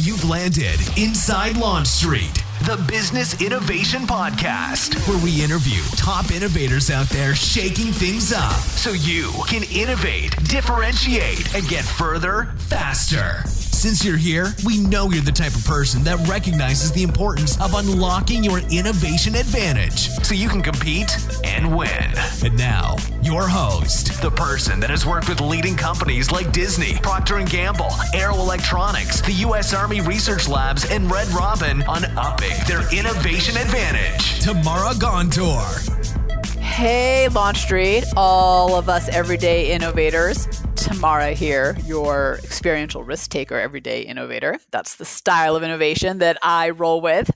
You've landed inside Launch Street, the Business Innovation Podcast, where we interview top innovators out there shaking things up so you can innovate, differentiate, and get further faster. Since you're here, we know you're the type of person that recognizes the importance of unlocking your innovation advantage so you can compete and win. And now, your host, the person that has worked with leading companies like Disney, Procter & Gamble, Aero Electronics, the U.S. Army Research Labs, and Red Robin on upping their innovation advantage. Tamara Gontor. Hey, Launch Street, all of us everyday innovators. Tamara here, your experiential risk taker, everyday innovator. That's the style of innovation that I roll with.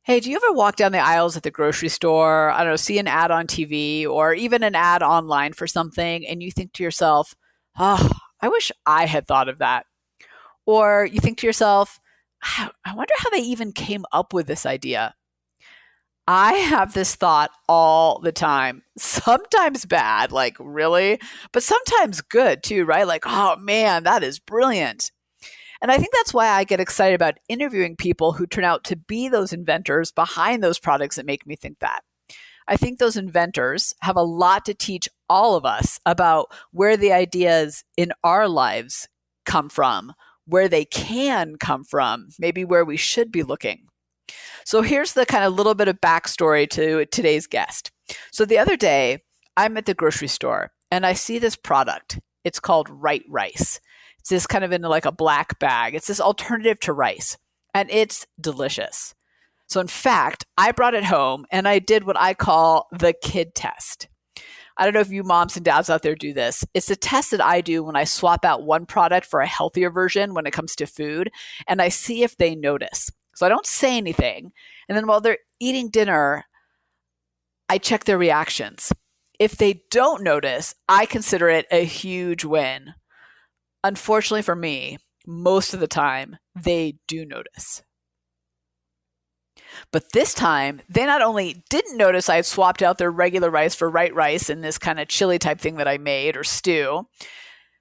Hey, do you ever walk down the aisles at the grocery store, I don't know, see an ad on TV or even an ad online for something, and you think to yourself, oh, I wish I had thought of that. Or you think to yourself, I wonder how they even came up with this idea. I have this thought all the time, sometimes bad, like really, but sometimes good too, right? Like, oh man, that is brilliant. And I think that's why I get excited about interviewing people who turn out to be those inventors behind those products that make me think that. I think those inventors have a lot to teach all of us about where the ideas in our lives come from, where they can come from, maybe where we should be looking. So here's the kind of little bit of backstory to today's guest. So the other day, I'm at the grocery store and I see this product. It's called RightRice. It's this kind of in like a black bag. It's this alternative to rice and it's delicious. So in fact, I brought it home and I did what I call the kid test. I don't know if you moms and dads out there do this. It's a test that I do when I swap out one product for a healthier version when it comes to food and I see if they notice. So I don't say anything. And then while they're eating dinner, I check their reactions. If they don't notice, I consider it a huge win. Unfortunately for me, most of the time, they do notice. But this time, they not only didn't notice I had swapped out their regular rice for RightRice in this kind of chili type thing that I made or stew.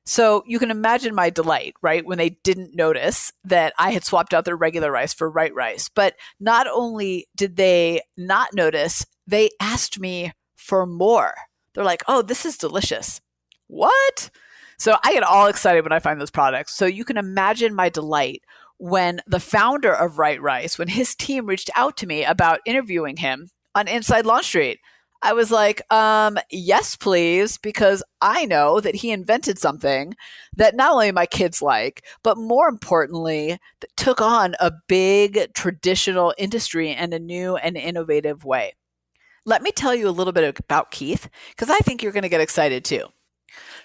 So you can imagine my delight, right, when they didn't notice that I had swapped out their regular rice for RightRice. But not only did they not notice, they asked me for more. They're like, oh, this is delicious. What? So I get all excited when I find those products. So you can imagine my delight when the founder of RightRice, when his team reached out to me about interviewing him on Inside Launch Street. I was like, yes, please, because I know that he invented something that not only my kids like, but more importantly, that took on a big traditional industry in a new and innovative way. Let me tell you a little bit about Keith, because I think you're going to get excited too.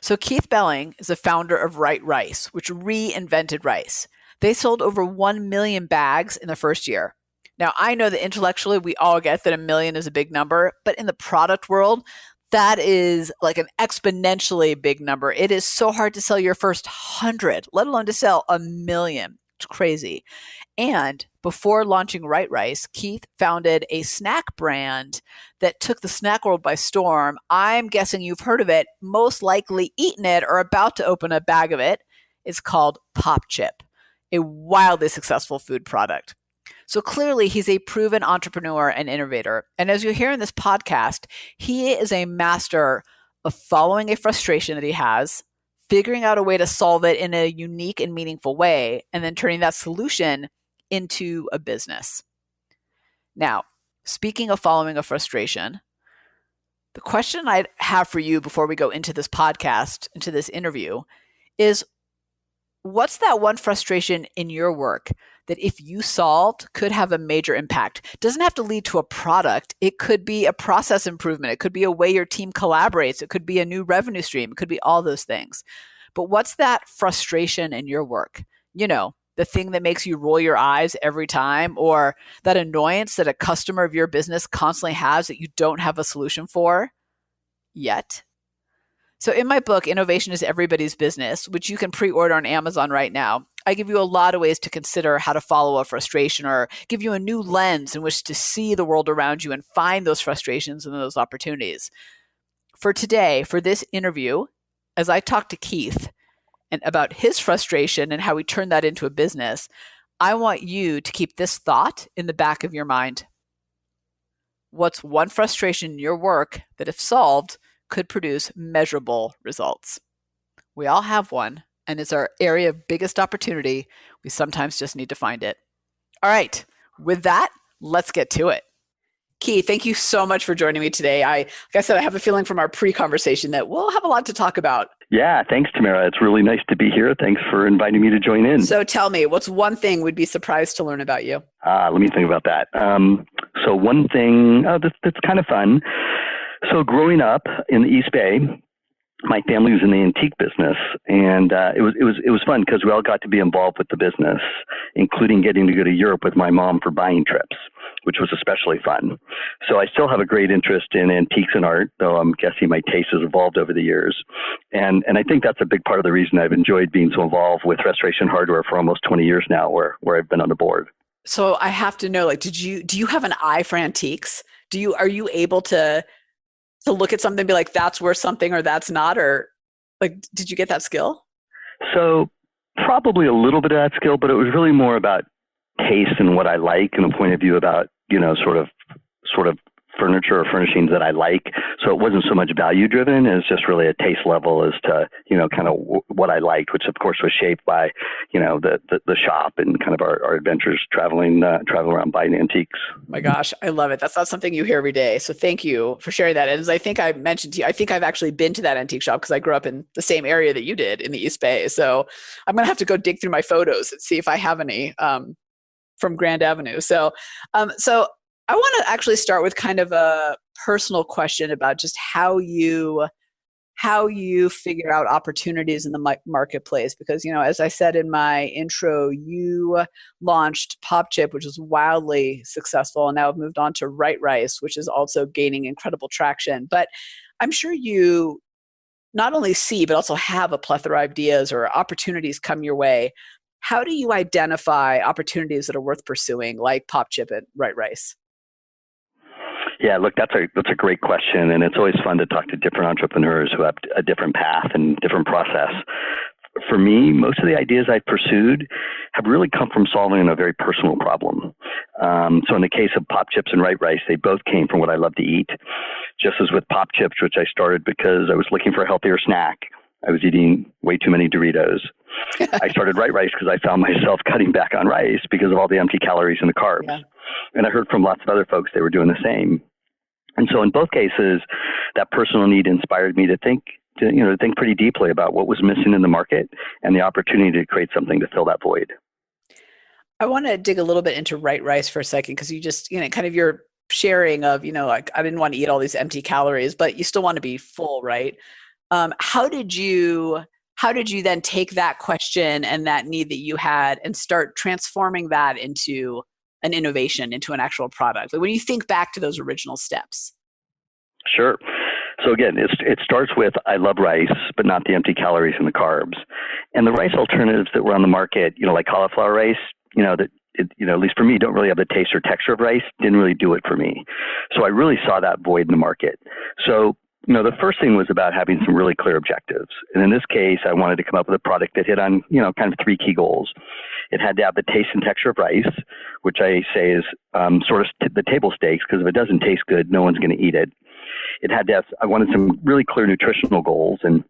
So Keith Belling is the founder of RightRice, which reinvented rice. They sold over 1 million bags in the first year. Now, I know that intellectually we all get that 1 million is a big number, but in the product world, that is like an exponentially big number. It is so hard to sell your first 100, let alone to sell 1 million. It's crazy. And before launching RightRice, Keith founded a snack brand that took the snack world by storm. I'm guessing you've heard of it, most likely eaten it or about to open a bag of it. It's called Popchips, a wildly successful food product. So clearly, he's a proven entrepreneur and innovator. And as you hear in this podcast, he is a master of following a frustration that he has, figuring out a way to solve it in a unique and meaningful way, and then turning that solution into a business. Now, speaking of following a frustration, the question I'd have for you before we go into this podcast, into this interview, is what's that one frustration in your work that if you solved could have a major impact? It doesn't have to lead to a product. It could be a process improvement. It could be a way your team collaborates. It could be a new revenue stream. It could be all those things. But what's that frustration in your work? You know, the thing that makes you roll your eyes every time, or that annoyance that a customer of your business constantly has that you don't have a solution for yet. So in my book, Innovation is Everybody's Business, which you can pre-order on Amazon right now, I give you a lot of ways to consider how to follow a frustration, or give you a new lens in which to see the world around you and find those frustrations and those opportunities. For today, for this interview, as I talk to Keith and about his frustration and how he turned that into a business, I want you to keep this thought in the back of your mind. What's one frustration in your work that, if solved, could produce measurable results? We all have one, and it's our area of biggest opportunity. We sometimes just need to find it. All right, with that, let's get to it. Keith, thank you so much for joining me today. Like I said, I have a feeling from our pre-conversation that we'll have a lot to talk about. Yeah, thanks, Tamara. It's really nice to be here. Thanks for inviting me to join in. So tell me, what's one thing we'd be surprised to learn about you? Let me think about that. So one thing that's kind of fun. So growing up in the East Bay, my family was in the antique business, and it was fun because we all got to be involved with the business, including getting to go to Europe with my mom for buying trips, which was especially fun. So I still have a great interest in antiques and art, though I'm guessing my taste has evolved over the years. And I think that's a big part of the reason I've enjoyed being so involved with Restoration Hardware for almost 20 years now, where I've been on the board. So I have to know, do you have an eye for antiques? Are you able to look at something and be like, that's worth something or that's not? Or did you get that skill? So probably a little bit of that skill, but it was really more about taste and what I like, and a point of view about, sort of furniture or furnishings that I like. So it wasn't so much value driven. It's just really a taste level as to, kind of what I liked, which of course was shaped by, the shop and kind of our adventures traveling around buying antiques. My gosh, I love it. That's not something you hear every day. So thank you for sharing that. And as I think I mentioned to you, I think I've actually been to that antique shop because I grew up in the same area that you did in the East Bay. So I'm going to have to go dig through my photos and see if I have any from Grand Avenue. So I want to actually start with kind of a personal question about just how you figure out opportunities in the marketplace. Because, as I said in my intro, you launched Popchip, which was wildly successful, and now have moved on to RightRice, which is also gaining incredible traction. But I'm sure you not only see, but also have a plethora of ideas or opportunities come your way. How do you identify opportunities that are worth pursuing, like Popchip at RightRice? Yeah, look, that's a great question, and it's always fun to talk to different entrepreneurs who have a different path and different process. For me, most of the ideas I've pursued have really come from solving a very personal problem. So in the case of Popchips and RightRice, they both came from what I love to eat. Just as with Popchips, which I started because I was looking for a healthier snack. I was eating way too many Doritos. I started RightRice because I found myself cutting back on rice because of all the empty calories and the carbs. Yeah. And I heard from lots of other folks they were doing the same. And so in both cases, that personal need inspired me to think pretty deeply about what was missing in the market and the opportunity to create something to fill that void. I want to dig a little bit into RightRice for a second, because you just, kind of your sharing of, I didn't want to eat all these empty calories, but you still want to be full, right? How did you then take that question and that need that you had and start transforming that into an innovation, into an actual product? When you think back to those original steps. Sure. So again, it starts with, I love rice, but not the empty calories and the carbs. And the rice alternatives that were on the market, like cauliflower rice, at least for me, don't really have the taste or texture of rice, didn't really do it for me. So I really saw that void in the market. So the first thing was about having some really clear objectives. And in this case, I wanted to come up with a product that hit on, kind of three key goals. It had to have the taste and texture of rice, which I say is sort of the table stakes, because if it doesn't taste good, no one's going to eat it. It had to have, I wanted some really clear nutritional goals. And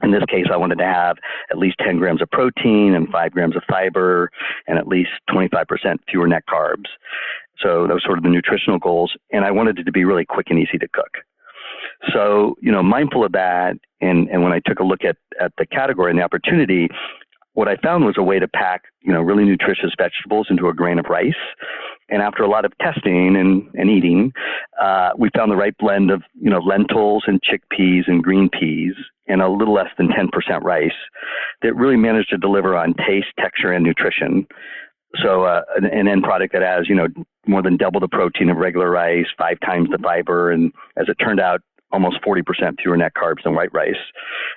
in this case, I wanted to have at least 10 grams of protein and 5 grams of fiber and at least 25% fewer net carbs. So those sort of the nutritional goals. And I wanted it to be really quick and easy to cook. So, mindful of that, and when I took a look at the category and the opportunity, what I found was a way to pack, really nutritious vegetables into a grain of rice. And after a lot of testing and eating, we found the right blend of, lentils and chickpeas and green peas and a little less than 10% rice that really managed to deliver on taste, texture, and nutrition. So an end product that has, more than double the protein of regular rice, 5 times the fiber, and as it turned out, almost 40% fewer net carbs than white rice.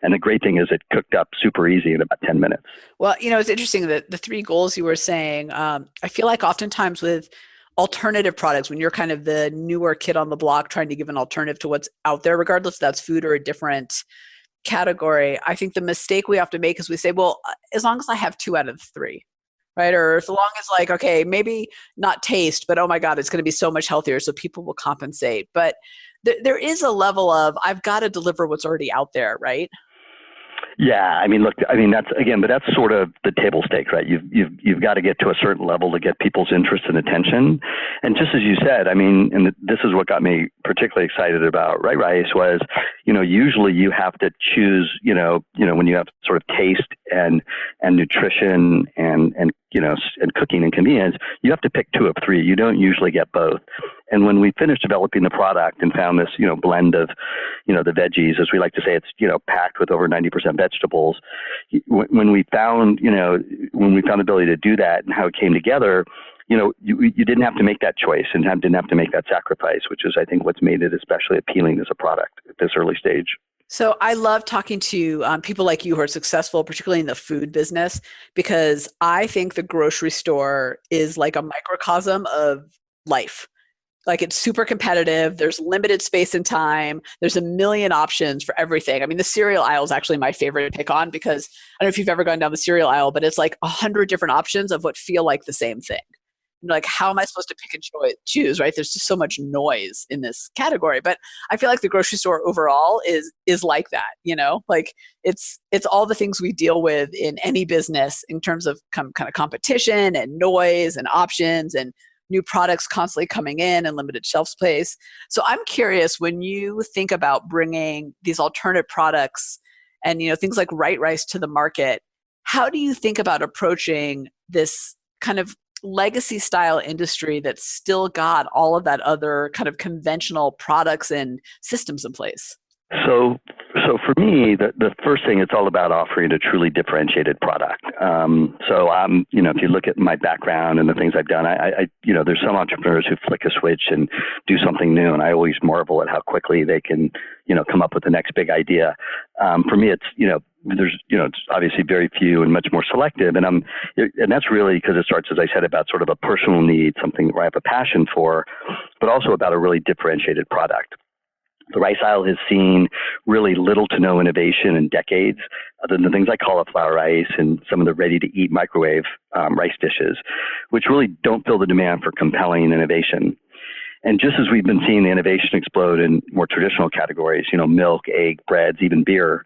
And the great thing is it cooked up super easy in about 10 minutes. Well, it's interesting that the 3 goals you were saying, I feel like oftentimes with alternative products, when you're kind of the newer kid on the block trying to give an alternative to what's out there, regardless if that's food or a different category, I think the mistake we have to make is we say, well, as long as I have 2 out of the 3, right? Or as long as like, okay, maybe not taste, but oh my God, it's going to be so much healthier, so people will compensate. But there is a level of, I've got to deliver what's already out there, right? Yeah, I mean, look, I mean, but that's sort of the table stakes, right? You've got to get to a certain level to get people's interest and attention. And just as you said, I mean, and this is what got me particularly excited about RightRice was, usually you have to choose, when you have sort of taste and nutrition and cooking and convenience, you have to pick 2 of 3. You don't usually get both. And when we finished developing the product and found this, blend of, the veggies, as we like to say, it's, packed with over 90% vegetables. When we found the ability to do that and how it came together, you didn't have to make that choice and didn't have to make that sacrifice, which is, I think, what's made it especially appealing as a product at this early stage. So I love talking to people like you who are successful, particularly in the food business, because I think the grocery store is like a microcosm of life. Like it's super competitive. There's limited space and time. There's a million options for everything. I mean, the cereal aisle is actually my favorite to pick on because I don't know if you've ever gone down the cereal aisle, but it's like 100 different options of what feel like the same thing. Like, how am I supposed to pick and choose, right? There's just so much noise in this category. But I feel like the grocery store overall is like that, like it's all the things we deal with in any business in terms of kind of competition and noise and options and new products constantly coming in and limited shelf space. So I'm curious, when you think about bringing these alternate products and, things like RightRice to the market, how do you think about approaching this kind of legacy style industry that's still got all of that other kind of conventional products and systems in place? So for me, the first thing, it's all about offering a truly differentiated product. So I'm, if you look at my background and the things I've done, I there's some entrepreneurs who flick a switch and do something new, and I always marvel at how quickly they can, come up with the next big idea. For me, it's, there's, it's obviously very few and much more selective, and that's really because it starts, as I said, about sort of a personal need, something where I have a passion for, but also about a really differentiated product. The rice aisle has seen really little to no innovation in decades, other than things like cauliflower rice and some of the ready-to-eat microwave rice dishes, which really don't fill the demand for compelling innovation. And just as we've been seeing the innovation explode in more traditional categories, milk, egg, breads, even beer,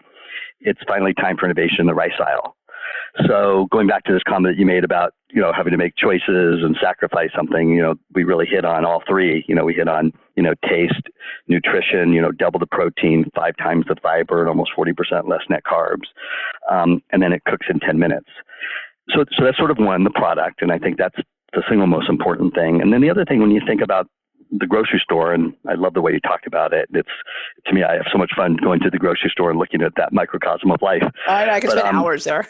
it's finally time for innovation in the rice aisle. So going back to this comment that you made about, having to make choices and sacrifice something, we really hit on all 3. We hit on, taste, nutrition, double the protein, 5 times the fiber, and almost 40% less net carbs. And then it cooks in 10 minutes. So that's sort of one, the product. And I think that's the single most important thing. And then the other thing, when you think about the grocery store, and I love the way you talked about it. To me, I have so much fun going to the grocery store and looking at that microcosm of life. I can spend hours there.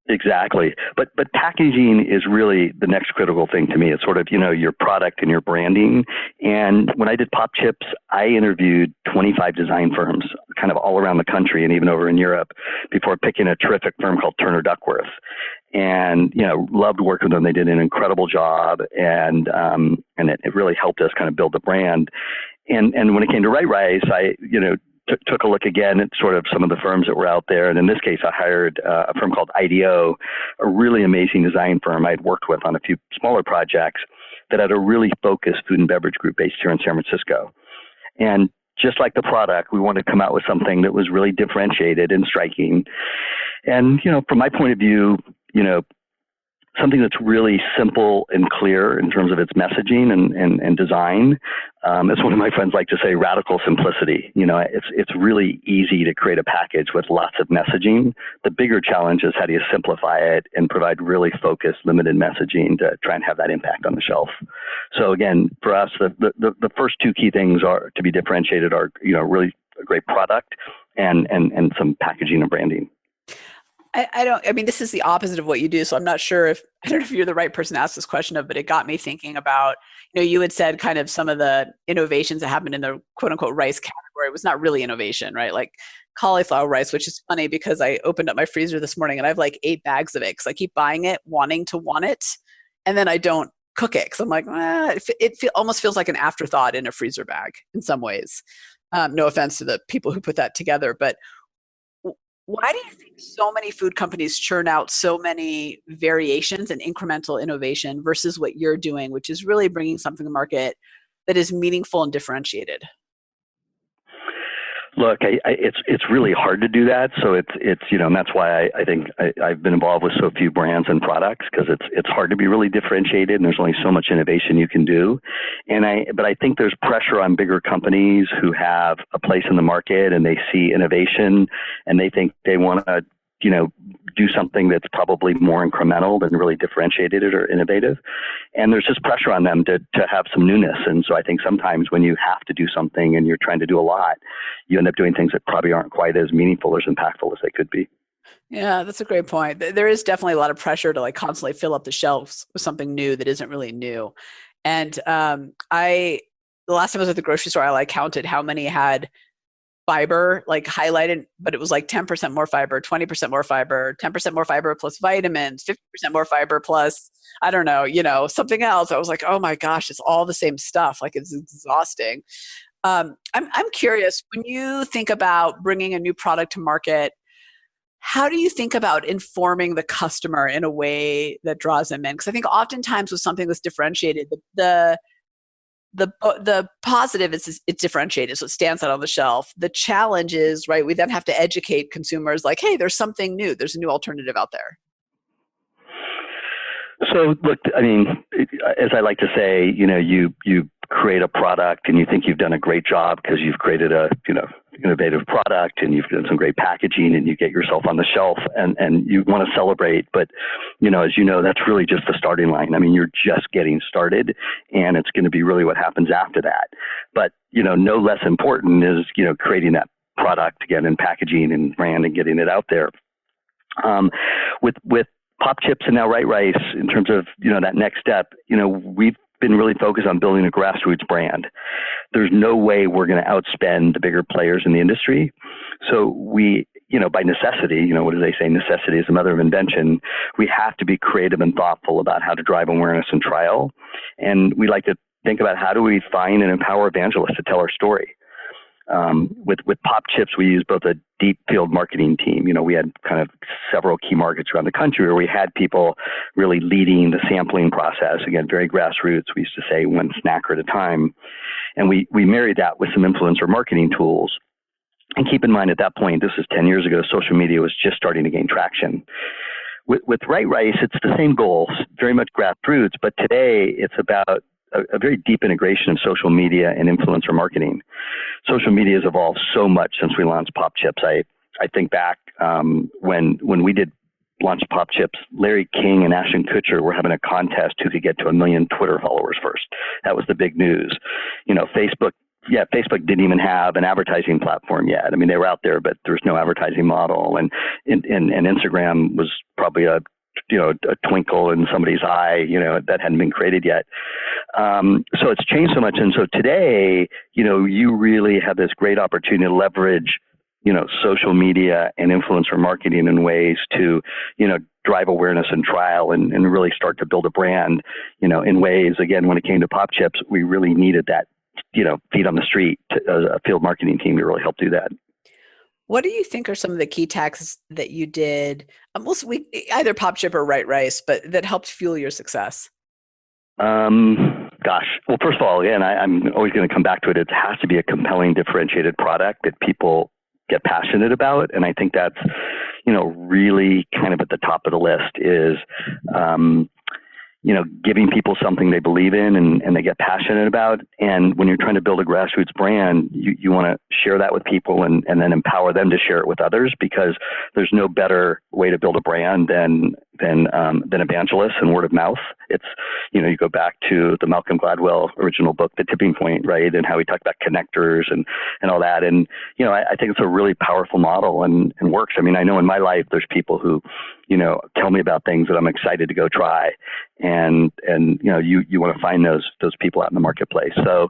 Exactly. But packaging is really the next critical thing to me. It's sort of, your product and your branding. And when I did Popchips, I interviewed 25 design firms kind of all around the country and even over in Europe before picking a terrific firm called Turner Duckworth. And, loved working with them. They did an incredible job, and it really helped us kind of build the brand. And when it came to RightRice, I, took a look again at sort of some of the firms that were out there. And in this case, I hired a firm called IDEO, a really amazing design firm I'd worked with on a few smaller projects that had a really focused food and beverage group based here in San Francisco. And just like the product, we wanted to come out with something that was really differentiated and striking. And, from my point of view, something that's really simple and clear in terms of its messaging and design. As one of my friends like to say, radical simplicity. It's really easy to create a package with lots of messaging. The bigger challenge is how do you simplify it and provide really focused, limited messaging to try and have that impact on the shelf. So again, for us, the first 2 key things are to be differentiated are, really a great product and some packaging and branding. I mean, this is the opposite of what you do. So I don't know if you're the right person to ask this question of, but it got me thinking about, you had said kind of some of the innovations that happened in the quote unquote rice category was not really innovation, right? Like cauliflower rice, which is funny because I opened up my freezer this morning and I have like 8 bags of it because I keep buying it, wanting to want it. And then I don't cook it because I'm like, almost feels like an afterthought in a freezer bag in some ways. No offense to the people who put that together, but Why do you think so many food companies churn out so many variations and incremental innovation versus what you're doing, which is really bringing something to market that is meaningful and differentiated? Look, it's really hard to do that. So it's and that's why I think I've been involved with so few brands and products, because it's hard to be really differentiated, and there's only so much innovation you can do. But I think there's pressure on bigger companies who have a place in the market and they see innovation and they think they want to do something that's probably more incremental than really differentiated or innovative. And there's just pressure on them to have some newness. And so I think sometimes when you have to do something and you're trying to do a lot, you end up doing things that probably aren't quite as meaningful or as impactful as they could be. Yeah, that's a great point. There is definitely a lot of pressure to like constantly fill up the shelves with something new that isn't really new. And the last time I was at the grocery store, I like counted how many had fiber like highlighted, but it was like 10% more fiber, 20% more fiber, 10% more fiber plus vitamins, 50% more fiber plus, I don't know, something else. I was like, oh my gosh, it's all the same stuff. Like it's exhausting. I'm curious, when you think about bringing a new product to market, how do you think about informing the customer in a way that draws them in? Because I think oftentimes with something that's differentiated, the positive is it's differentiated, so it stands out on the shelf. The challenge is, right, we then have to educate consumers like, hey, there's something new. There's a new alternative out there. So look, I mean, as I like to say, you create a product and you think you've done a great job because you've created a, innovative product and you've done some great packaging and you get yourself on the shelf and you want to celebrate. But, as you know, that's really just the starting line. I mean, you're just getting started and it's going to be really what happens after that. But, no less important is, creating that product again and packaging and brand and getting it out there. With Popchips and now RightRice, in terms of, that next step, we've been really focused on building a grassroots brand. There's no way we're going to outspend the bigger players in the industry. So we, by necessity, what do they say? Necessity is the mother of invention. We have to be creative and thoughtful about how to drive awareness and trial. And we like to think about how do we find and empower evangelists to tell our story. With Popchips, we use both a deep field marketing team. We had kind of several key markets around the country where we had people really leading the sampling process. Again, very grassroots. We used to say one snacker at a time. And we married that with some influencer marketing tools. And keep in mind, at that point, this is 10 years ago, social media was just starting to gain traction. With RightRice, it's the same goals, very much grassroots, but today it's about a very deep integration of social media and influencer marketing. Social media has evolved so much since we launched Popchips. I think back when we did launch Popchips, Larry King and Ashton Kutcher were having a contest who could get to 1 million Twitter followers first. That was the big news. Facebook didn't even have an advertising platform yet. I mean, they were out there, but there was no advertising model. And Instagram was probably a twinkle in somebody's eye, that hadn't been created yet. So it's changed so much. And so today, you really have this great opportunity to leverage, social media and influencer marketing in ways to, drive awareness and trial and really start to build a brand, in ways, again, when it came to Popchips, we really needed that, feet on the street, a field marketing team to really help do that. What do you think are some of the key tasks that you did, either Popchip or RightRice, but that helped fuel your success? Gosh. Well, first of all, again, I'm always going to come back to it. It has to be a compelling, differentiated product that people get passionate about. And I think that's, really kind of at the top of the list is, giving people something they believe in and they get passionate about. And when you're trying to build a grassroots brand, you want to share that with people and then empower them to share it with others, because there's no better way to build a brand than evangelists and word of mouth. It's, you go back to the Malcolm Gladwell original book, The Tipping Point, right? And how he talked about connectors and all that. And, I think it's a really powerful model and works. I mean, I know in my life, there's people who, tell me about things that I'm excited to go try. And you want to find those people out in the marketplace. So,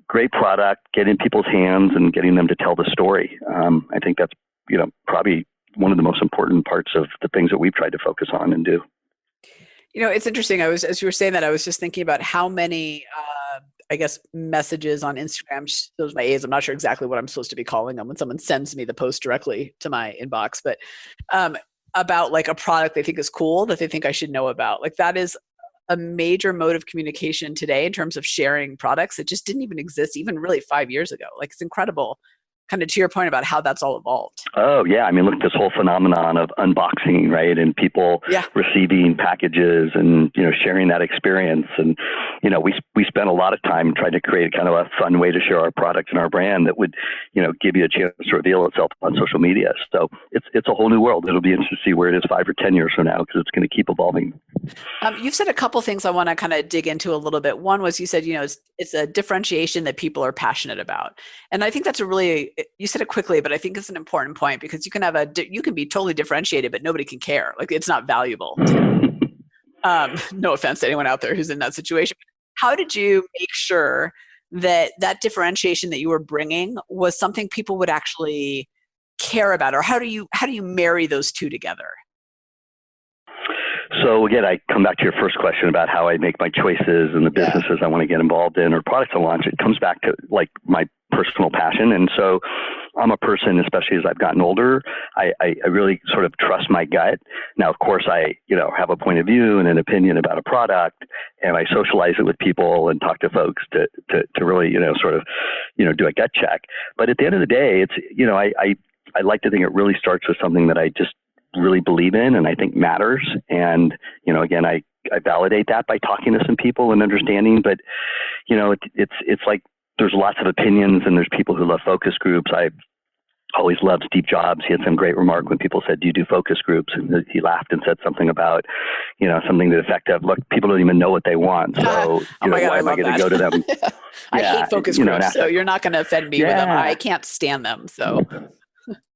great product, get in people's hands and getting them to tell the story. I think that's, probably one of the most important parts of the things that we've tried to focus on and do. It's interesting. As you were saying that, I was just thinking about how many I guess, messages on Instagram. Those are my A's. I'm not sure exactly what I'm supposed to be calling them when someone sends me the post directly to my inbox, but about like a product they think is cool that they think I should know about. Like that is a major mode of communication today in terms of sharing products that just didn't even exist even really 5 years ago. Like it's incredible, kind of to your point about how that's all evolved. Oh yeah, I mean, look, this whole phenomenon of unboxing, right, and people receiving packages and sharing that experience, and we spent a lot of time trying to create kind of a fun way to share our product and our brand that would give you a chance to reveal itself on social media. So it's a whole new world. It'll be interesting to see where it is 5 or 10 years from now because it's going to keep evolving. You've said a couple things I want to kind of dig into a little bit. One was you said it's a differentiation that people are passionate about, and I think that's you said it quickly, but I think it's an important point because you can be totally differentiated, but nobody can care. Like it's not valuable. No offense to anyone out there who's in that situation. How did you make sure that differentiation that you were bringing was something people would actually care about, or how do you marry those two together? So again, I come back to your first question about how I make my choices and the businesses I want to get involved in or products I launch. It comes back to like my personal passion. And so I'm a person, especially as I've gotten older, I really sort of trust my gut. Now, of course, I have a point of view and an opinion about a product, and I socialize it with people and talk to folks to really sort of do a gut check. But at the end of the day, it's I like to think it really starts with something that I just really believe in and I think matters. And, again, I validate that by talking to some people and understanding, but, it's like there's lots of opinions and there's people who love focus groups. I always loved Steve Jobs. He had some great remark when people said, do you do focus groups? And he laughed and said something about, something to the effect of, look, people don't even know what they want. So, why am I going to go to them? I hate focus groups, so you're not going to offend me with them. I can't stand them. So.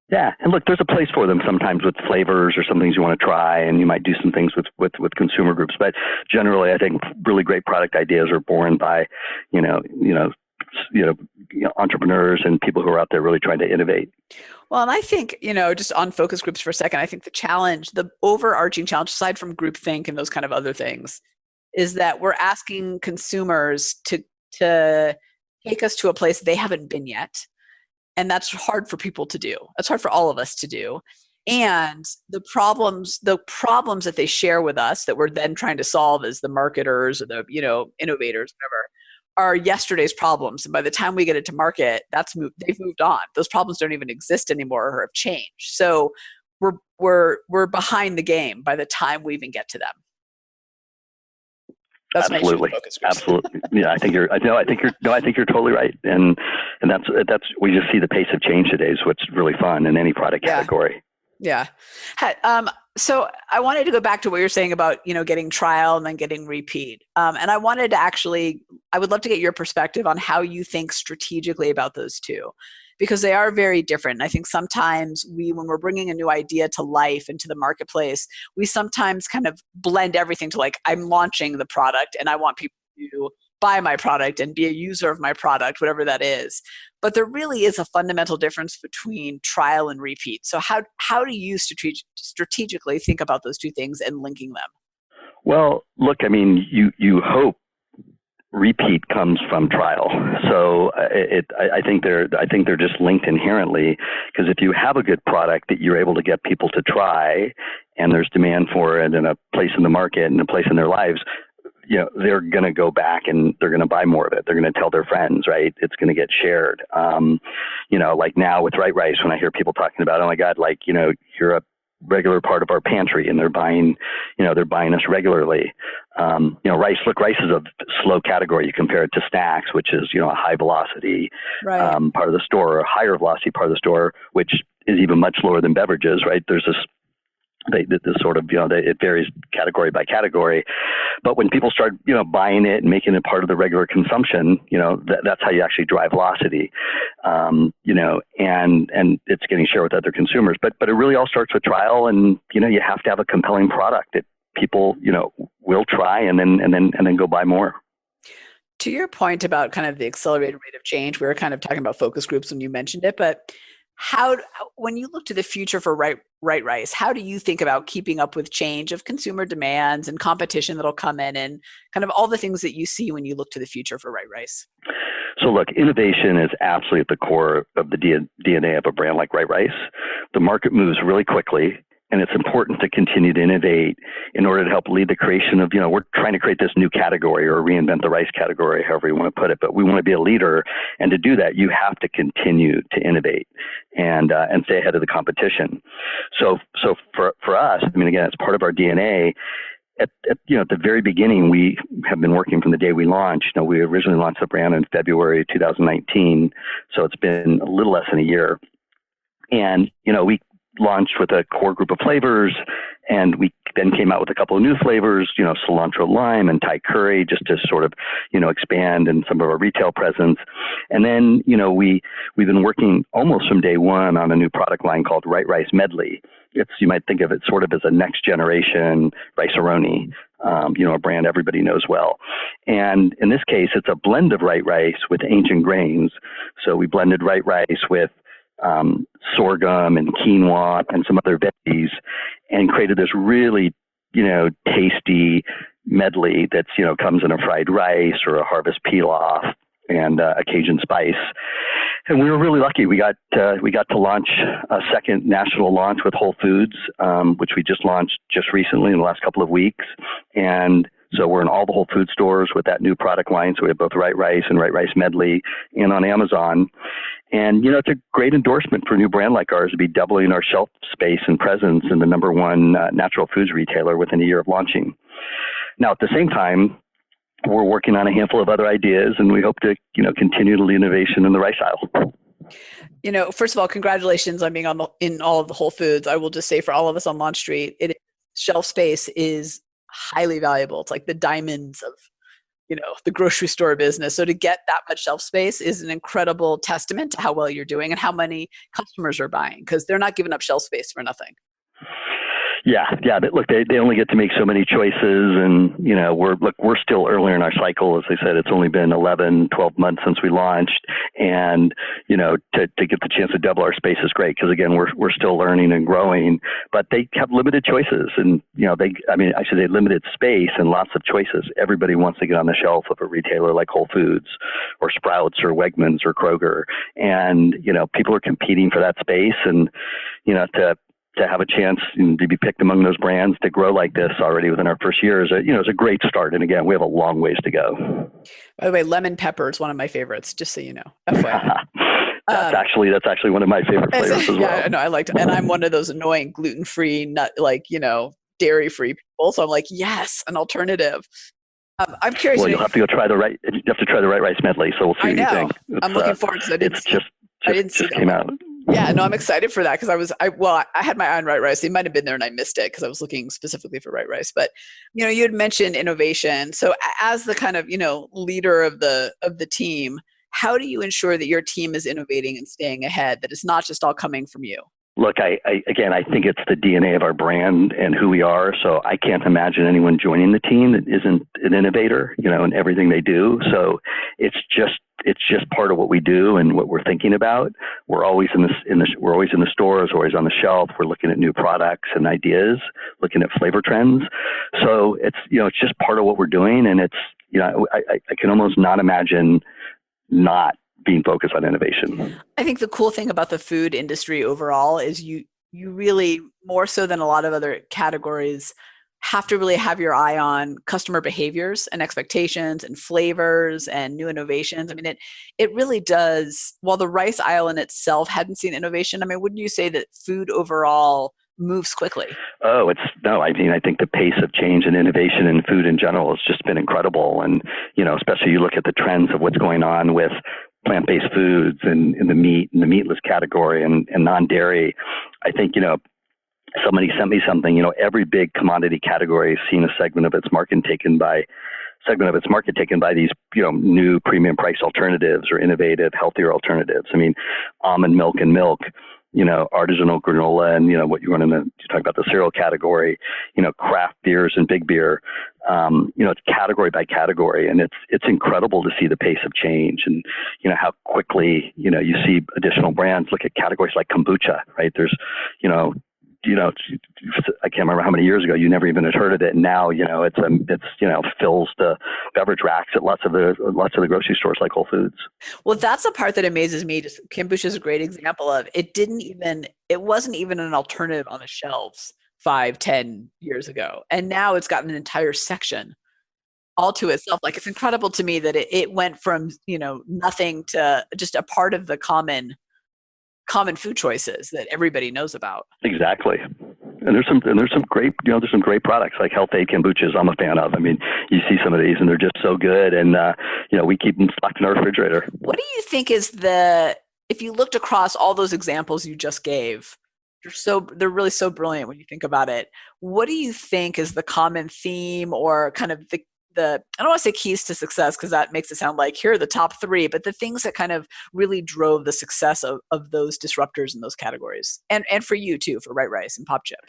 Yeah. And look, there's a place for them sometimes with flavors or some things you want to try, and you might do some things with consumer groups. But generally, I think really great product ideas are born by, entrepreneurs and people who are out there really trying to innovate. Well, and I think, just on focus groups for a second, I think the overarching challenge, aside from groupthink and those kind of other things, is that we're asking consumers to take us to a place they haven't been yet. And that's hard for people to do. That's hard for all of us to do. And the problems that they share with us that we're then trying to solve as the marketers or the, innovators, whatever, are yesterday's problems. And by the time we get it to market, they've moved on. Those problems don't even exist anymore or have changed. So we're behind the game by the time we even get to them. That's absolutely. Absolutely. Yeah, I think you're totally right. And that's we just see the pace of change today is what's really fun in any product category. Yeah. So I wanted to go back to what you're saying about, getting trial and then getting repeat. And I wanted to I would love to get your perspective on how you think strategically about those two, because they are very different. And I think sometimes when we're bringing a new idea to life into the marketplace, we sometimes kind of blend everything to like, I'm launching the product and I want people to buy my product and be a user of my product, whatever that is. But there really is a fundamental difference between trial and repeat. So how do you strategically think about those two things and linking them? Well, look, I mean, you hope repeat comes from trial. So I think they're just linked inherently, because if you have a good product that you're able to get people to try and there's demand for it and a place in the market and a place in their lives, they're going to go back and they're going to buy more of it. They're going to tell their friends, right? It's going to get shared. Like now with RightRice, when I hear people talking about, oh my God, you're a regular part of our pantry and they're buying us regularly. Rice is a slow category. You compare it to snacks, which is, a high velocity part of the store, or a higher velocity part of the store, which is even much lower than beverages, right? There's this sort of, it varies category by category. But when people start, buying it and making it part of the regular consumption, that's how you actually drive velocity, and it's getting shared with other consumers. But it really all starts with trial, and, you have to have a compelling product that people, will try and then go buy more. To your point about kind of the accelerated rate of change, we were kind of talking about focus groups when you mentioned it, but When you look to the future for RightRice, how do you think about keeping up with change of consumer demands and competition that'll come in, and kind of all the things that you see when you look to the future for RightRice? So look, innovation is absolutely at the core of the DNA of a brand like RightRice. The market moves really quickly, and it's important to continue to innovate in order to help lead the creation of, we're trying to create this new category or reinvent the rice category, however you want to put it, but we want to be a leader. And to do that, you have to continue to innovate and stay ahead of the competition. So for us, I mean, again, it's part of our DNA. At the very beginning, we have been working from the day we launched. We originally launched the brand in February 2019, so it's been a little less than a year. And, we launched with a core group of flavors, and we then came out with a couple of new flavors, cilantro lime and Thai curry, just to sort of, expand in some of our retail presence. And then, we've been working almost from day one on a new product line called RightRice Medley. You might think of it sort of as a next generation rice-a-roni, a brand everybody knows well. And in this case, it's a blend of RightRice with ancient grains. So we blended RightRice with sorghum and quinoa and some other veggies, and created this really, tasty medley that's, comes in a fried rice or a harvest pilaf and a Cajun spice. And we were really lucky. We got to launch a second national launch with Whole Foods, which we just launched just recently in the last couple of weeks. And so we're in all the Whole Food stores with that new product line. So we have both RightRice and RightRice Medley, and on Amazon. And, it's a great endorsement for a new brand like ours to be doubling our shelf space and presence in the number one natural foods retailer within a year of launching. Now, at the same time, we're working on a handful of other ideas, and we hope to, continue to lead innovation in the rice aisle. First of all, congratulations on being in all of the Whole Foods. I will just say for all of us on Launch Street, shelf space is highly valuable. It's like the diamonds of, the grocery store business. So to get that much shelf space is an incredible testament to how well you're doing and how many customers are buying, because they're not giving up shelf space for nothing. Yeah. But look, they only get to make so many choices, and we're still earlier in our cycle. As I said, it's only been 11, 12 months since we launched, and to get the chance to double our space is great, because again, we're still learning and growing. But they have limited choices, and limited space and lots of choices. Everybody wants to get on the shelf of a retailer like Whole Foods or Sprouts or Wegmans or Kroger, and people are competing for that space, and to have a chance to be picked among those brands to grow like this already within our first year is a great start. And again, we have a long ways to go. By the way, lemon pepper is one of my favorites, just so you know. FYI. That's actually one of my favorite flavors as well. Yeah, no, I like it. And I'm one of those annoying gluten-free, dairy-free people. So I'm like, yes, an alternative. I'm curious. Well, you have to try the RightRice Medley. So we'll see what you think. I'm looking forward to it. I didn't see that came out. Yeah, no, I'm excited for that, because I had my eye on RightRice. It might have been there and I missed it because I was looking specifically for RightRice. But you had mentioned innovation. So as the kind of leader of the team, how do you ensure that your team is innovating and staying ahead? That it's not just all coming from you. Look, I think it's the DNA of our brand and who we are. So I can't imagine anyone joining the team that isn't an innovator, in everything they do. So it's just part of what we do and what we're thinking about. We're always we're always in the stores, always on the shelf. We're looking at new products and ideas, looking at flavor trends. So it's just part of what we're doing, and it's I can almost not imagine not being focused on innovation. I think the cool thing about the food industry overall is you really, more so than a lot of other categories, have to really have your eye on customer behaviors and expectations and flavors and new innovations. I mean, it really does. While the rice aisle in itself hadn't seen innovation, wouldn't you say that food overall moves quickly? I think the pace of change and innovation in food in general has just been incredible. And, especially you look at the trends of what's going on with plant-based foods and in the meatless category and non-dairy. I think, somebody sent me something, every big commodity category has seen a segment of its market taken by these, new premium price alternatives or innovative, healthier alternatives. Almond milk and milk, artisanal granola and, what you want to talk about the cereal category, craft beers and big beer. It's category by category, and it's incredible to see the pace of change and, how quickly, you see additional brands. Look at categories like kombucha, right? There's, I can't remember how many years ago you never even had heard of it. And now, it's fills the beverage racks at lots of the grocery stores like Whole Foods. Well, that's the part that amazes me. Just kombucha is a great example of it wasn't even an alternative on the shelves 5-10 years ago. And now it's gotten an entire section all to itself. Like, it's incredible to me that it went from, nothing to just a part of the common food choices that everybody knows about. Exactly. And there's some great, there's some great products like Health Aid kombuchas I'm a fan of. I mean, you see some of these and they're just so good, and we keep them stocked in our refrigerator. What do you think is if you looked across all those examples you just gave, they're really so brilliant when you think about it. What do you think is the common theme, or kind of the I don't want to say keys to success, because that makes it sound like here are the top 3, but the things that kind of really drove the success of those disruptors in those categories, and for you too, for RightRice and Popchip?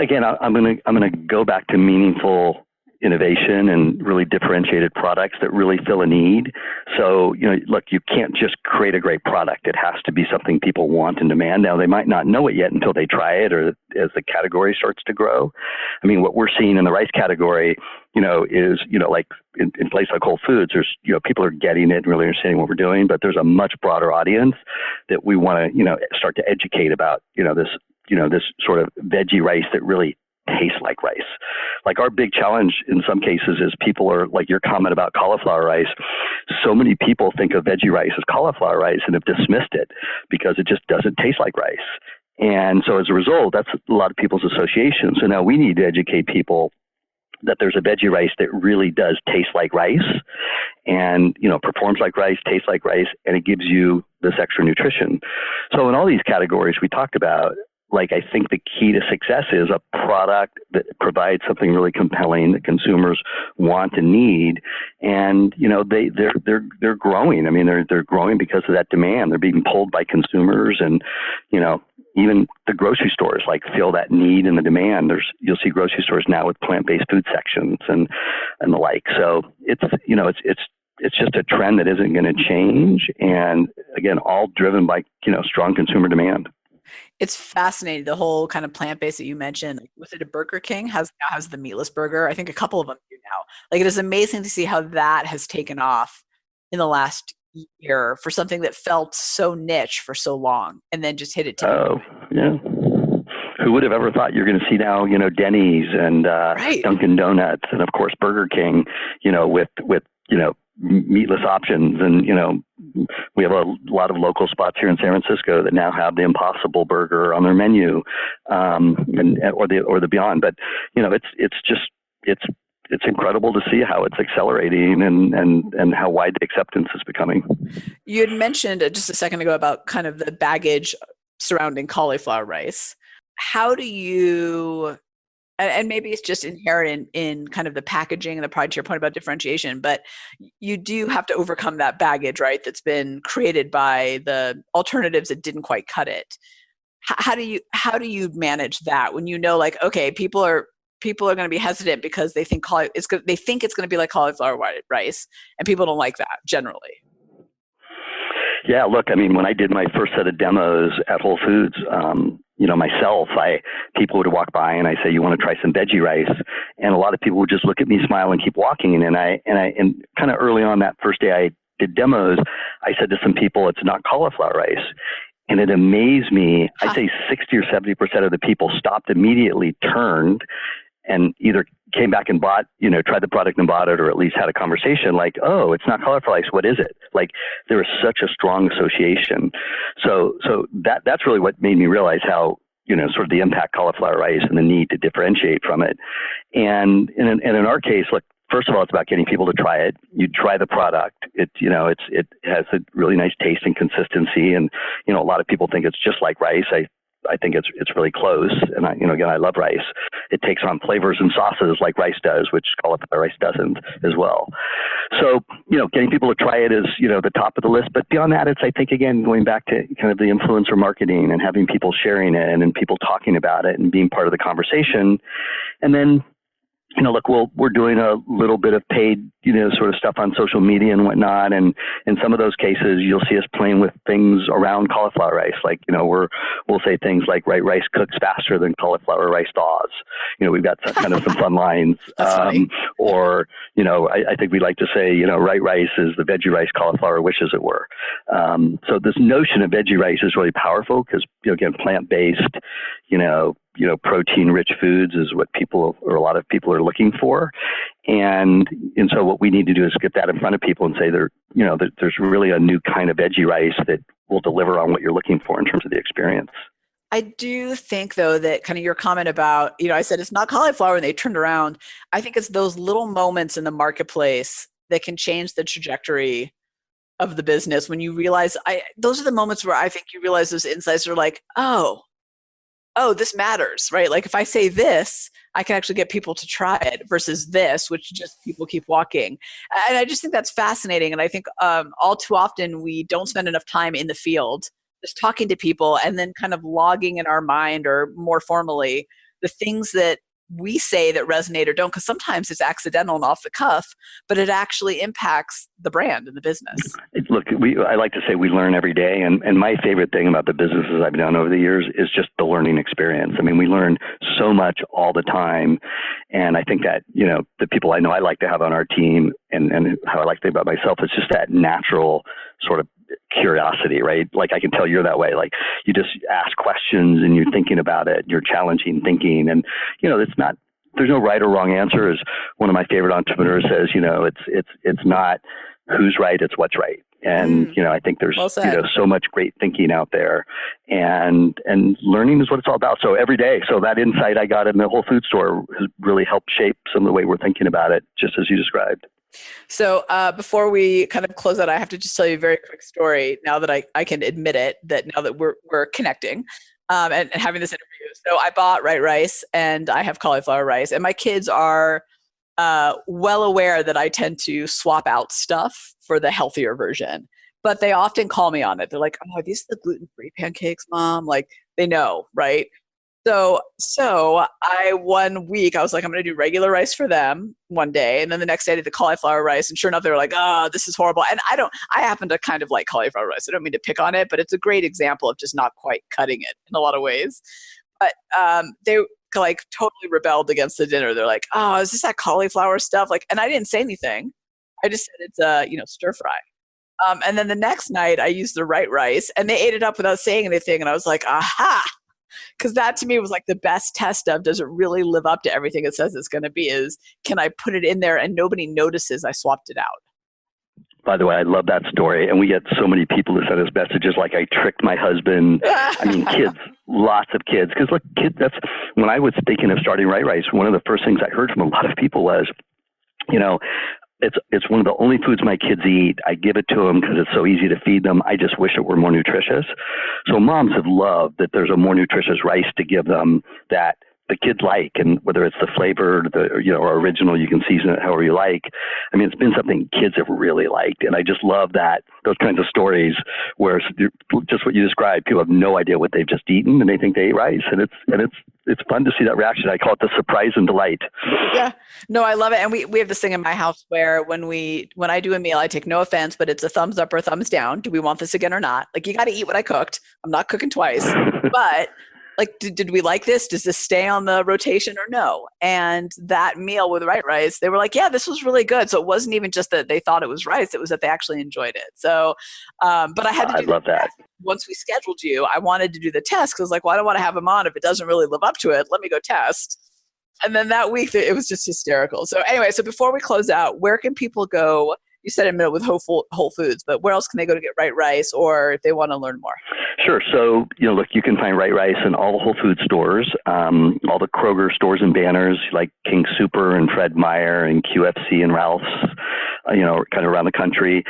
Again, I'm gonna go back to meaningful innovation and really differentiated products that really fill a need. So, look, you can't just create a great product. It has to be something people want and demand. Now, they might not know it yet until they try it, or as the category starts to grow. I mean, what we're seeing in the rice category, is, like in places like Whole Foods, there's, people are getting it and really understanding what we're doing, but there's a much broader audience that we want to, start to educate about, this sort of veggie rice that really tastes like rice. Like, our big challenge in some cases is people are, like your comment about cauliflower rice. So many people think of veggie rice as cauliflower rice and have dismissed it because it just doesn't taste like rice. And so as a result, that's a lot of people's association. So now we need to educate people that there's a veggie rice that really does taste like rice and, performs like rice, tastes like rice, and it gives you this extra nutrition. So in all these categories we talked about, like, I think the key to success is a product that provides something really compelling that consumers want and need. And, they're growing. I mean, they're growing because of that demand. They're being pulled by consumers, and, even the grocery stores feel that need and the demand. You'll see grocery stores now with plant-based food sections and the like. So it's just a trend that isn't going to change. And again, all driven by, strong consumer demand. It's fascinating, the whole kind of plant-based that you mentioned. Was it a Burger King now has the meatless burger? I think a couple of them do now. Like, it is amazing to see how that has taken off in the last year for something that felt so niche for so long, and then just hit it. Oh, yeah. Who would have ever thought you're going to see now, Denny's and right. Dunkin' Donuts, and of course Burger King, with meatless options. And, we have a lot of local spots here in San Francisco that now have the Impossible Burger on their menu, or the Beyond. But, it's incredible to see how it's accelerating and how wide the acceptance is becoming. You had mentioned just a second ago about kind of the baggage surrounding cauliflower rice. How do you, and maybe it's just inherent in kind of the packaging and the product, to your point about differentiation, but you do have to overcome that baggage, right? That's been created by the alternatives that didn't quite cut it. How do you manage that when okay, people are going to be hesitant because they think it's going to be like cauliflower rice, and people don't like that generally. Yeah, look, I mean, when I did my first set of demos at Whole Foods, myself, people would walk by and I say, "You want to try some veggie rice?" And a lot of people would just look at me, smile, and keep walking. And kind of early on that first day I did demos, I said to some people, "It's not cauliflower rice." And it amazed me. I'd say 60 or 70% of the people stopped immediately, turned, and either came back and bought, tried the product and bought it, or at least had a conversation like, "Oh, it's not cauliflower rice. What is it?" Like, there was such a strong association. So that's really what made me realize how, sort of the impact cauliflower rice and the need to differentiate from it. And in our case, look, first of all, it's about getting people to try it. You try the product. It has a really nice taste and consistency. And, a lot of people think it's just like rice. I think it's really close. And again, I love rice. It takes on flavors and sauces like rice does, which cauliflower rice doesn't as well. So, getting people to try it is, the top of the list. But beyond that, it's, I think, again, going back to kind of the influencer marketing and having people sharing it and people talking about it and being part of the conversation. And then, look, we're doing a little bit of paid, sort of stuff on social media and whatnot. And in some of those cases, you'll see us playing with things around cauliflower rice. Like, we'll say things like RightRice cooks faster than cauliflower rice thaws. We've got some fun lines. Or, I think we like to say, RightRice is the veggie rice cauliflower wishes it were. So this notion of veggie rice is really powerful because, again, plant-based, protein-rich foods is what a lot of people are looking for. And so what we need to do is get that in front of people and say that there's really a new kind of veggie rice that will deliver on what you're looking for in terms of the experience. I do think, though, that kind of your comment about, I said it's not cauliflower and they turned around. I think it's those little moments in the marketplace that can change the trajectory of the business. When you realize, those are the moments where I think you realize those insights are like, oh, this matters, right? Like if I say this, I can actually get people to try it versus this, which just people keep walking. And I just think that's fascinating. And I think all too often we don't spend enough time in the field just talking to people and then kind of logging in our mind, or more formally, the things that we say that resonate or don't, because sometimes it's accidental and off the cuff, but it actually impacts the brand and the business. Look, I like to say we learn every day. And my favorite thing about the businesses I've done over the years is just the learning experience. I mean, we learn so much all the time. And I think that, the people I know I like to have on our team and how I like to think about myself, it's just that natural sort of curiosity, right? Like I can tell you're that way. Like you just ask questions and you're thinking about it, you're challenging thinking, and there's no right or wrong answer. As one of my favorite entrepreneurs says, it's not who's right, it's what's right. And I think there's so much great thinking out there, and learning is what it's all about. So every day, so that insight I got in the Whole Food store has really helped shape some of the way we're thinking about it, just as you described. So before we kind of close out, I have to just tell you a very quick story now that I can admit it, that now that we're connecting and having this interview. So I bought RightRice and I have cauliflower rice, and my kids are well aware that I tend to swap out stuff for the healthier version, but they often call me on it. They're like, "Oh, are these the gluten-free pancakes, Mom?" Like they know, right? So one week I was like, I'm going to do regular rice for them one day. And then the next day I did the cauliflower rice. And sure enough, they were like, oh, this is horrible. And I happen to kind of like cauliflower rice. I don't mean to pick on it, but it's a great example of just not quite cutting it in a lot of ways. But they like totally rebelled against the dinner. They're like, oh, is this that cauliflower stuff? Like, and I didn't say anything. I just said it's stir fry. And then the next night I used the RightRice and they ate it up without saying anything. And I was like, aha. Because that to me was like the best test of, does it really live up to everything it says it's going to be? Is, can I put it in there and nobody notices I swapped it out? By the way, I love that story. And we get so many people who send us messages like, I tricked my husband. I mean, kids, lots of kids. Because look, kids, that's when I was thinking of starting RightRice, one of the first things I heard from a lot of people was, it's one of the only foods my kids eat. I give it to them because it's so easy to feed them. I just wish it were more nutritious. So moms have loved that there's a more nutritious rice to give them that the kids like, and whether it's the flavor, or original, you can season it however you like. I mean, it's been something kids have really liked, and I just love that, those kinds of stories where just what you described, people have no idea what they've just eaten, and they think they ate rice, and it's fun to see that reaction. I call it the surprise and delight. Yeah, no, I love it, and we have this thing in my house where when I do a meal, I take no offense, but it's a thumbs up or a thumbs down. Do we want this again or not? Like, you got to eat what I cooked. I'm not cooking twice, but. Like, did we like this? Does this stay on the rotation or no? And that meal with RightRice, they were like, yeah, this was really good. So it wasn't even just that they thought it was rice. It was that they actually enjoyed it. So, but I had to do I love that. Once we scheduled you, I wanted to do the test because like, well, I don't want to have them on if it doesn't really live up to it. Let me go test. And then that week, it was just hysterical. So anyway, so before we close out, where can people go? You said in a minute with Whole Foods, but where else can they go to get RightRice, or if they want to learn more? Sure. So, look, you can find RightRice in all the Whole Foods stores, all the Kroger stores and banners like King Super and Fred Meyer and QFC and Ralph's. kind of around the country.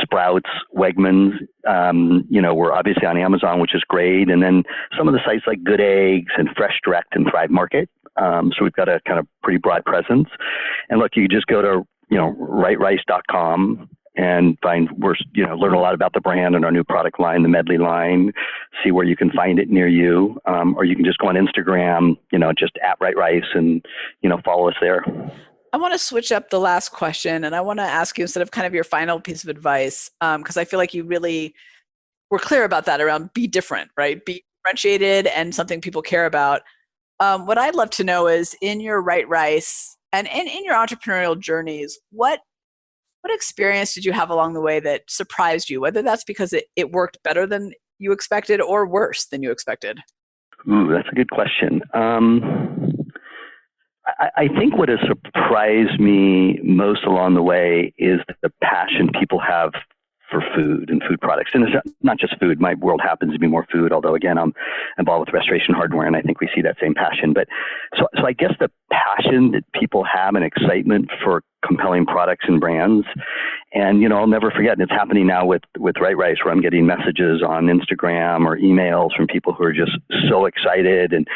Sprouts, Wegmans, we're obviously on Amazon, which is great. And then some of the sites like Good Eggs and Fresh Direct and Thrive Market. So we've got a kind of pretty broad presence. And look, you just go to, RightRice.com and learn a lot about the brand and our new product line, the Medley line, see where you can find it near you. Or you can just go on Instagram, just at RightRice and, follow us there. I want to switch up the last question, and I want to ask you instead of kind of your final piece of advice, because I feel like you really were clear about that around be different, right? Be differentiated and something people care about. What I'd love to know is in your RightRice and in your entrepreneurial journeys, what experience did you have along the way that surprised you, whether that's because it worked better than you expected or worse than you expected? Ooh, that's a good question. I think what has surprised me most along the way is the passion people have for food and food products. And it's not just food. My world happens to be more food, although again, I'm involved with restoration hardware and I think we see that same passion. But so I guess the passion that people have and excitement for compelling products and brands. And, I'll never forget, and it's happening now with RightRice, where I'm getting messages on Instagram or emails from people who are just so excited and,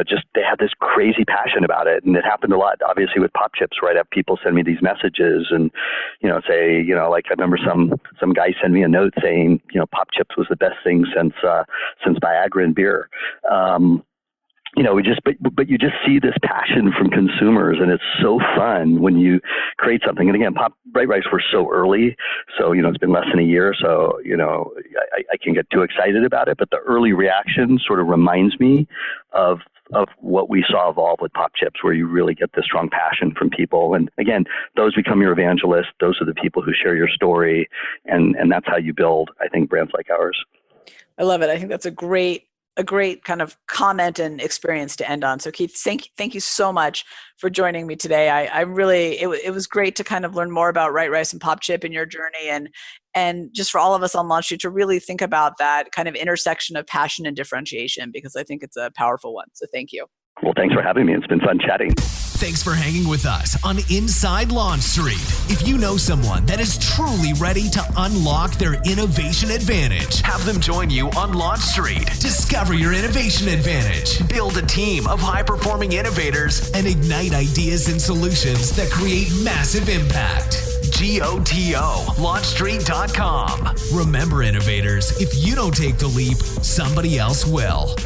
just they have this crazy passion about it. And it happened a lot, obviously, with Popchips, where I'd have people send me these messages and, say, like I remember some guy sent me a note saying, Popchips was the best thing since Viagra and beer. But you just see this passion from consumers, and it's so fun when you create something. And again, RightRice, we're so early, so it's been less than a year, so I can get too excited about it. But the early reaction sort of reminds me of what we saw evolve with Popchips, where you really get this strong passion from people. And again, those become your evangelists. Those are the people who share your story, and that's how you build, I think, brands like ours. I love it. I think that's a great kind of comment and experience to end on. So Keith, thank you so much for joining me today. I really, it was great to kind of learn more about RightRice and Popchip in your journey, and just for all of us on Launch Street to really think about that kind of intersection of passion and differentiation, because I think it's a powerful one. So thank you. Well, thanks for having me. It's been fun chatting. Thanks for hanging with us on Inside Launch Street. If you know someone that is truly ready to unlock their innovation advantage, have them join you on Launch Street. Discover your innovation advantage. Build a team of high-performing innovators and ignite ideas and solutions that create massive impact. GOTO, launchstreet.com. Remember, innovators, if you don't take the leap, somebody else will.